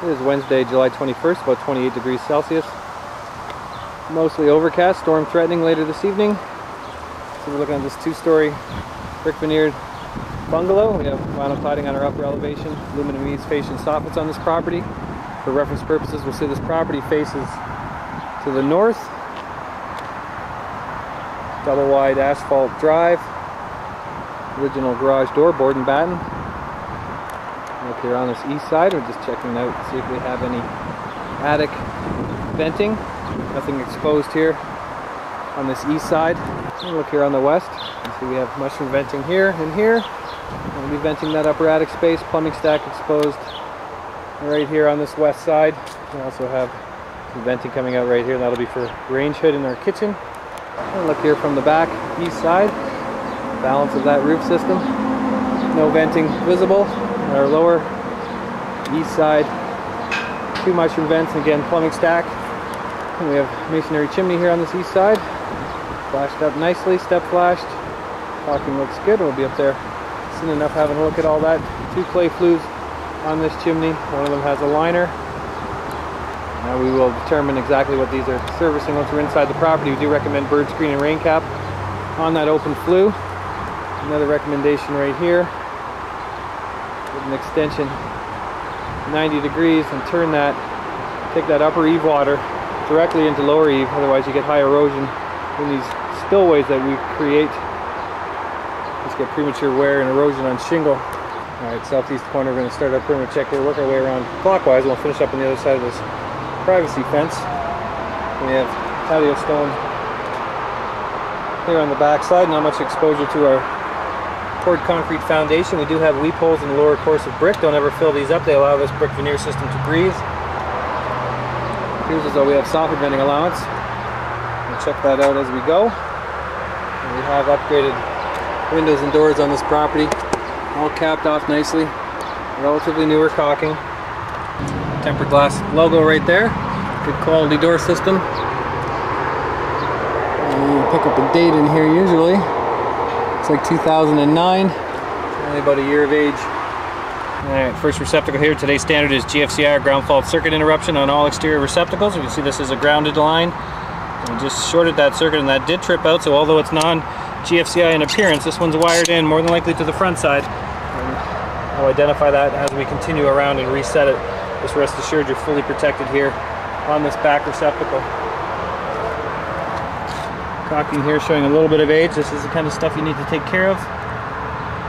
It is Wednesday, July 21st, about 28 degrees Celsius. Mostly overcast, storm threatening later this evening. So we're looking at this two-story brick veneered bungalow. We have vinyl cladding on our upper elevation, aluminum eaves, fascia and soffits on this property. For reference purposes, we'll say this property faces to the north. Double wide asphalt drive. Original garage door, board and batten. Look here on this east side, we're just checking out to see if we have any attic venting. Nothing exposed here on this east side. And look here on the west. You see we have mushroom venting here and here. We'll be venting that upper attic space. Plumbing stack exposed right here on this west side. We also have some venting coming out right here. That'll be for range hood in our kitchen. And look here from the back, east side. Balance of that roof system. No venting visible. Our lower east side, two mushroom vents, and again plumbing stack. And we have masonry chimney here on this east side. Flashed up nicely, step flashed. Caulking looks good. We'll be up there soon enough having a look at all that. Two clay flues on this chimney. One of them has a liner. Now we will determine exactly what these are servicing once we're inside the property. We do recommend bird screen and rain cap on that open flue. Another recommendation right here. An extension 90 degrees and turn that, take that upper eave water directly into lower eave, otherwise you get high erosion in these spillways that we create. Just get premature wear and erosion on shingle. Alright, southeast corner, we're going to start our perimeter check here, work our way around clockwise, and we'll finish up on the other side of this privacy fence. We have patio stone here on the back side, not much exposure to our poured concrete foundation. We do have weep holes in the lower course of brick. Don't ever fill these up. They allow this brick veneer system to breathe. Appears as though we have soffit venting allowance. We'll check that out as we go. And we have upgraded windows and doors on this property. All capped off nicely. Relatively newer caulking. Tempered glass logo right there. Good quality door system. And we'll pick up a date in here usually. It's like 2009, only about a year of age. Alright, first receptacle here. Today's standard is GFCI, ground fault circuit interruption on all exterior receptacles. You can see this is a grounded line. We just shorted that circuit and that did trip out, so although it's non-GFCI in appearance, this one's wired in more than likely to the front side. And I'll identify that as we continue around and reset it. Just rest assured you're fully protected here on this back receptacle. Caulking here showing a little bit of age. This is the kind of stuff you need to take care of.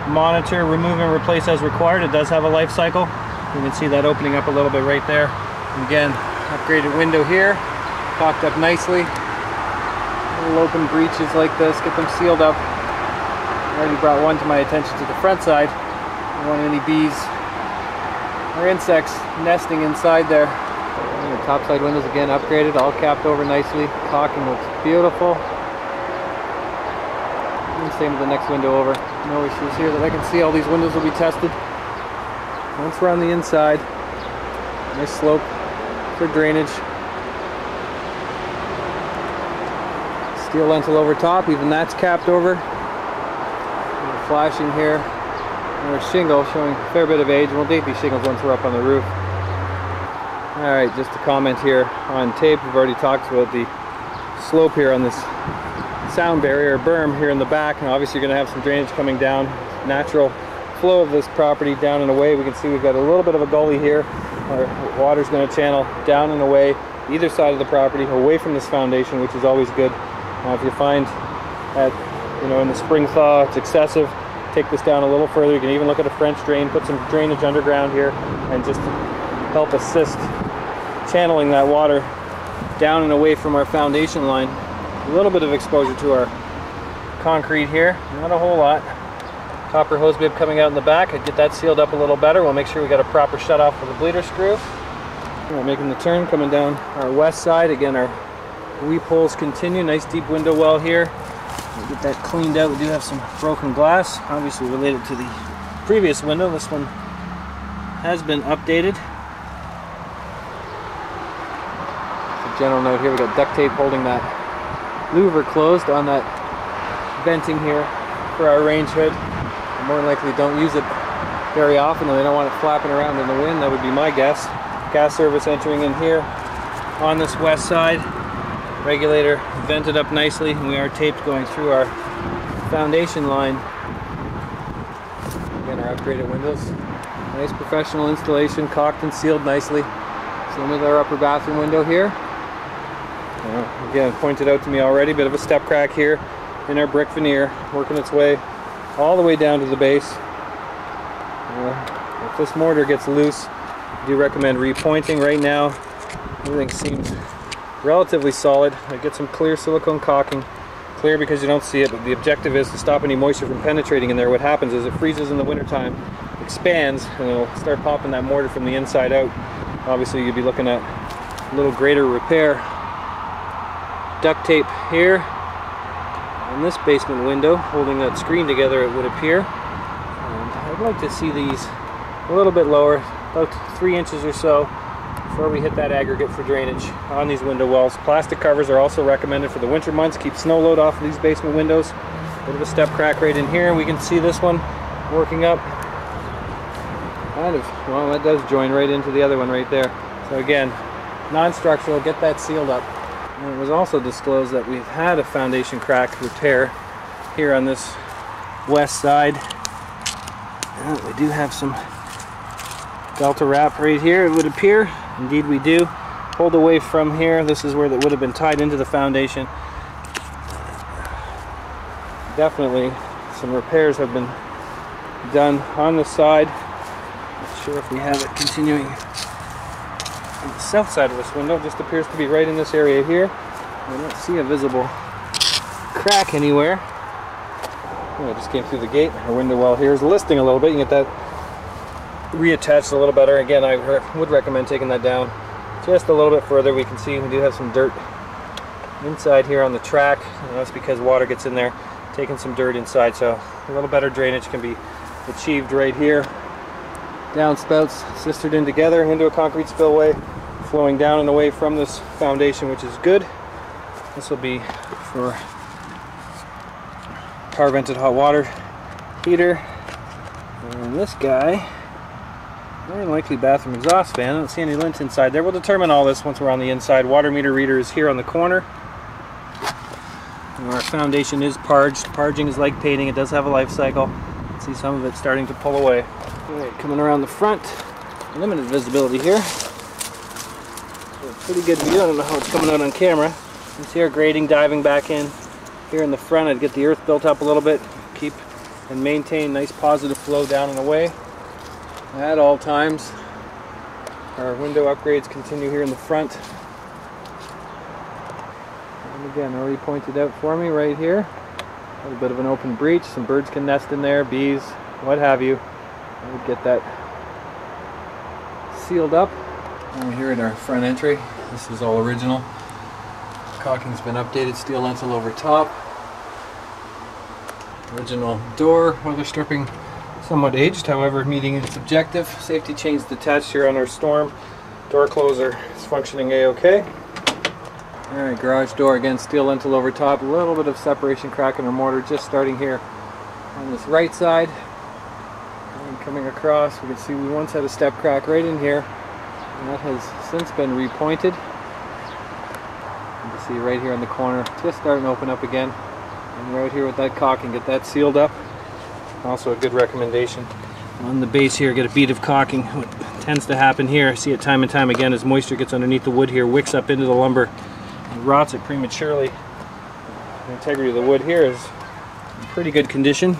Monitor, remove and replace as required. It does have a life cycle. You can see that opening up a little bit right there. And again, upgraded window here, caulked up nicely. Little open breaches like this, get them sealed up. I already brought one to my attention to the front side. I don't want any bees or insects nesting inside there. And the top side windows again upgraded, all capped over nicely. Caulking looks beautiful. And same with the next window over. No issues here that I can see. All these windows will be tested. Once we're on the inside, nice slope for drainage. Steel lentil over top, even that's capped over. And flashing here. And our shingle showing a fair bit of age. We'll date these shingles once we're up on the roof. Alright, just a comment here on tape. We've already talked about the slope here on this sound barrier berm here in the back, and obviously you're going to have some drainage coming down. Natural flow of this property down and away. We can see we've got a little bit of a gully here. Our water's going to channel down and away either side of the property, away from this foundation, which is always good. If you find that, you know, in the spring thaw it's excessive, take this down a little further. You can even look at a French drain, put some drainage underground here, and just help assist channeling that water down and away from our foundation line. A little bit of exposure to our concrete here, not a whole lot. Copper hose bib coming out in the back. I'd get that sealed up a little better. We'll make sure we got a proper shut off for the bleeder screw. We're making the turn coming down our west side. Again, our weep holes continue. Nice deep window well here. We'll get that cleaned out. We do have some broken glass, obviously related to the previous window. This one has been updated. A general note here, we got duct tape holding that louver closed on that venting here for our range hood. More than likely don't use it very often, though they don't want it flapping around in the wind. That would be my guess. Gas service entering in here on this west side. Regulator vented up nicely, and we are taped going through our foundation line. Again, our upgraded windows. Nice professional installation, caulked and sealed nicely. Same with our upper bathroom window here. Again, pointed out to me already, bit of a step crack here in our brick veneer, working its way all the way down to the base. If this mortar gets loose, I do recommend repointing. Right now, everything seems relatively solid. I get some clear silicone caulking. Clear because you don't see it, but the objective is to stop any moisture from penetrating in there. What happens is it freezes in the wintertime, expands, and it'll start popping that mortar from the inside out. Obviously, you'd be looking at a little greater repair. Duct tape here on this basement window, holding that screen together, it would appear. And I'd like to see these a little bit lower, about 3 inches or so, before we hit that aggregate for drainage on these window wells. Plastic covers are also recommended for the winter months. Keep snow load off of these basement windows. Bit of a step crack right in here. We can see this one working up. Kind of, well, that does join right into the other one right there. So again, non-structural, get that sealed up. And it was also disclosed that we've had a foundation crack repair here on this west side. And we do have some Delta wrap right here, it would appear. Indeed we do. Pulled away from here, this is where that would have been tied into the foundation. Definitely some repairs have been done on the side. Not sure if we have it continuing on the south side of this window. Just appears to be right in this area here. I don't see a visible crack anywhere. Oh, I just came through the gate. Our window well here is listing a little bit. You can get that reattached a little better. Again, I would recommend taking that down just a little bit further. We can see we do have some dirt inside here on the track, and that's because water gets in there, taking some dirt inside, so a little better drainage can be achieved right here. Downspouts sistered in together into a concrete spillway, flowing down and away from this foundation, which is good. This will be for power vented hot water heater. And this guy, very likely bathroom exhaust fan. I don't see any lint inside there. We'll determine all this once we're on the inside. Water meter reader is here on the corner. And our foundation is parged. Parging is like painting. It does have a life cycle. See some of it starting to pull away. Alright, coming around the front. Limited visibility here. So pretty good view. I don't know how it's coming out on camera. You see our grading diving back in. Here in the front, I'd get the earth built up a little bit. Keep and maintain nice positive flow down and away at all times. Our window upgrades continue here in the front. And again, already pointed out for me right here. A little bit of an open breach. Some birds can nest in there, bees, what have you. I would get that sealed up. And we're here at our front entry. This is all original. Caulking's been updated, steel lintel over top. Original door, weather stripping, somewhat aged, however meeting its objective. Safety chains detached here on our storm. Door closer is functioning a-okay. Alright, garage door again, steel lintel over top. A little bit of separation crack in our mortar just starting here on this right side. And coming across, we can see we once had a step crack right in here, and that has since been repointed. You can see right here in the corner, just starting to open up again. And right here with that caulking, get that sealed up. Also a good recommendation. On the base here, get a bead of caulking. What tends to happen here, I see it time and time again, as moisture gets underneath the wood here, wicks up into the lumber, and rots it prematurely. The integrity of the wood here is in pretty good condition.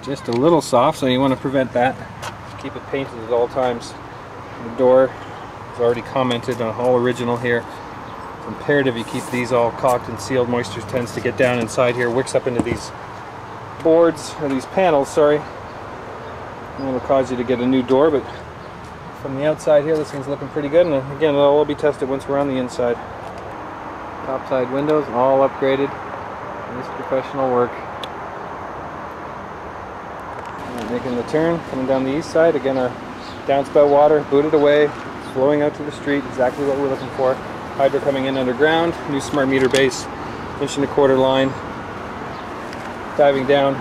Just a little soft, so you want to prevent that. Keep it painted at all times. The door is already commented on, all original here. It's imperative you keep these all caulked and sealed. Moisture tends to get down inside here, wicks up into these boards, or these panels, sorry. And it'll cause you to get a new door, but from the outside here, this thing's looking pretty good. And again, it'll all be tested once we're on the inside. Top side windows, all upgraded. Nice professional work. Making the turn, coming down the east side. Again, our downspout water booted away, flowing out to the street, exactly what we're looking for. Hydro coming in underground, new smart meter base, 1.25" line. Diving down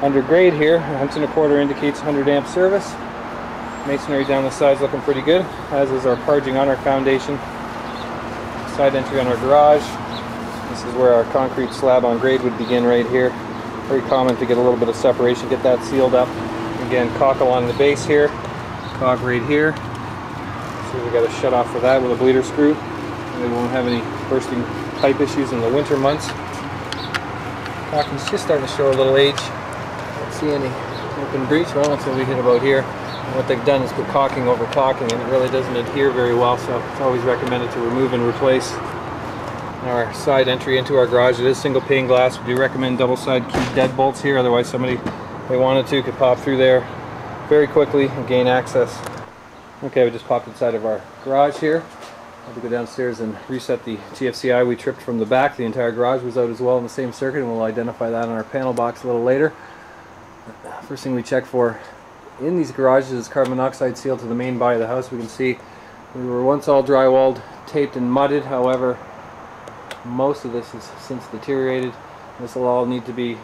under grade here, 1.25" indicates 100 amp service. Masonry down the sides looking pretty good, as is our parging on our foundation. Side entry on our garage. This is where our concrete slab on grade would begin right here. Very common to get a little bit of separation, get that sealed up. Again, caulk along the base here, caulk right here. So we got a shut off for that with a bleeder screw. And we won't have any bursting pipe issues in the winter months. Caulking's just starting to show a little age. Don't see any open breach. Well, until we hit about here. And what they've done is put caulking over caulking, and it really doesn't adhere very well, so it's always recommended to remove and replace. Our side entry into our garage, it is single pane glass. We do recommend double side key deadbolts here, otherwise somebody, if they wanted to, could pop through there very quickly and gain access. Okay, we just popped inside of our garage here. I'll have to go downstairs and reset the TFCI we tripped from the back. The entire garage was out as well in the same circuit, and we'll identify that on our panel box a little later. First thing we check for in these garages is carbon monoxide seal to the main body of the house. We can see we were once all drywalled, taped and mudded. However, most of this has since deteriorated. This will all need to be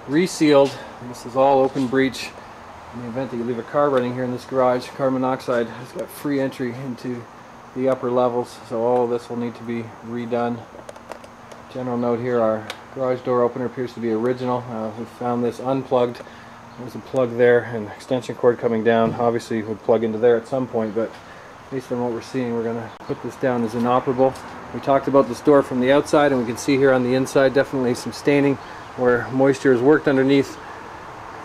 resealed. This is all open breach. In the event that you leave a car running here in this garage, carbon monoxide has got free entry into the upper levels, so all of this will need to be redone. General note here, our garage door opener appears to be original. We found this unplugged. There's a plug there, and extension cord coming down. Obviously it would plug into there at some point, but based on what we're seeing, we're going to put this down as inoperable. We talked about this door from the outside, and we can see here on the inside definitely some staining where moisture has worked underneath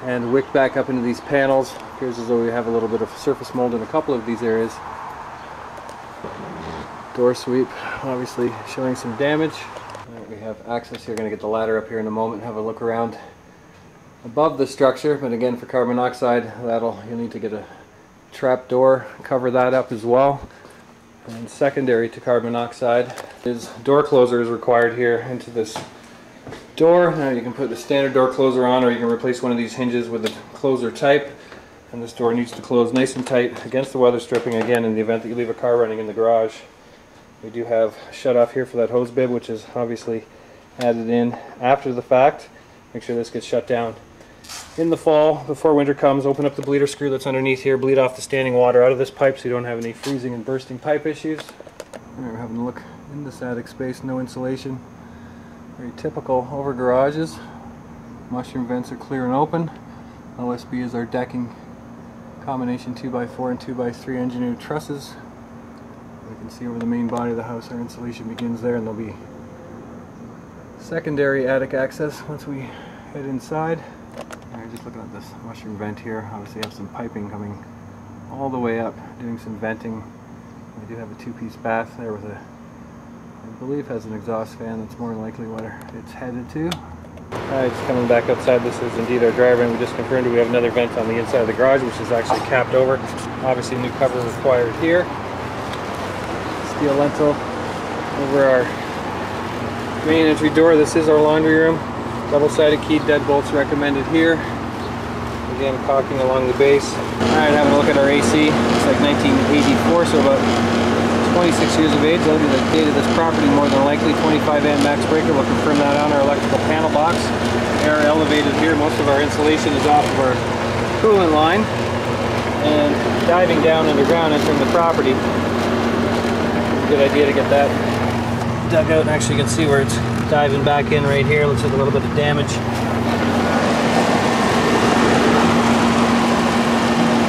and wicked back up into these panels. Appears as though we have a little bit of surface mold in a couple of these areas. Door sweep obviously showing some damage. We have access here. Going to get the ladder up here in a moment and have a look around above the structure, but again, for carbon monoxide, you'll need to get a trap door, cover that up as well. And secondary to carbon monoxide is door closer is required here into this door. Now you can put the standard door closer on, or you can replace one of these hinges with the closer type, and this door needs to close nice and tight against the weather stripping, again in the event that you leave a car running in the garage. We do have a shut off here for that hose bib, which is obviously added in after the fact. Make sure this gets shut down in the fall before winter comes. Open up the bleeder screw that's underneath here, bleed off the standing water out of this pipe so you don't have any freezing and bursting pipe issues. We're having a look in this attic space, no insulation. Very typical over garages. Mushroom vents are clear and open. OSB is our decking, combination 2x4 and 2x3 engineered trusses. You can see over the main body of the house our insulation begins there, and there'll be secondary attic access once we head inside. Alright, just looking at this mushroom vent here, obviously have some piping coming all the way up, doing some venting. We do have a two-piece bath there with I believe has an exhaust fan. That's more than likely what it's headed to. Alright, just coming back outside, this is indeed our driver, and we just confirmed we have another vent on the inside of the garage, which is actually capped over. Obviously new cover required here. Steel lintel over our main entry door. This is our laundry room. Double-sided keyed deadbolts recommended here. Again, caulking along the base. Alright, having a look at our AC. It's like 1984, so about 26 years of age. That'll be the date of this property more than likely. 25 amp max breaker. We'll confirm that on our electrical panel box. Air elevated here. Most of our insulation is off of our coolant line. And diving down underground entering the property. Good idea to get that dug out, and actually you can see where it's diving back in right here. Looks like a little bit of damage.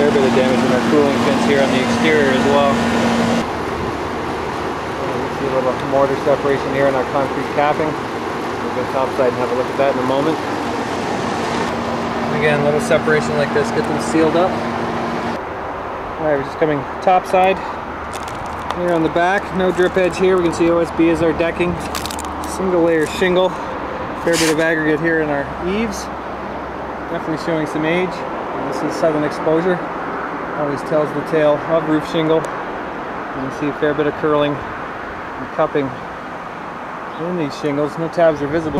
Fair bit of damage in our cooling fins here on the exterior as well. You can see a little mortar separation here in our concrete capping. We'll go topside and have a look at that in a moment. And again, a little separation like this, get them sealed up. Alright, we're just coming topside. Here on the back, no drip edge here. We can see OSB is our decking. Single layer shingle. Fair bit of aggregate here in our eaves. Definitely showing some age. And this is southern exposure. Always tells the tale of roof shingle. You can see a fair bit of curling and cupping in these shingles. No tabs are visible.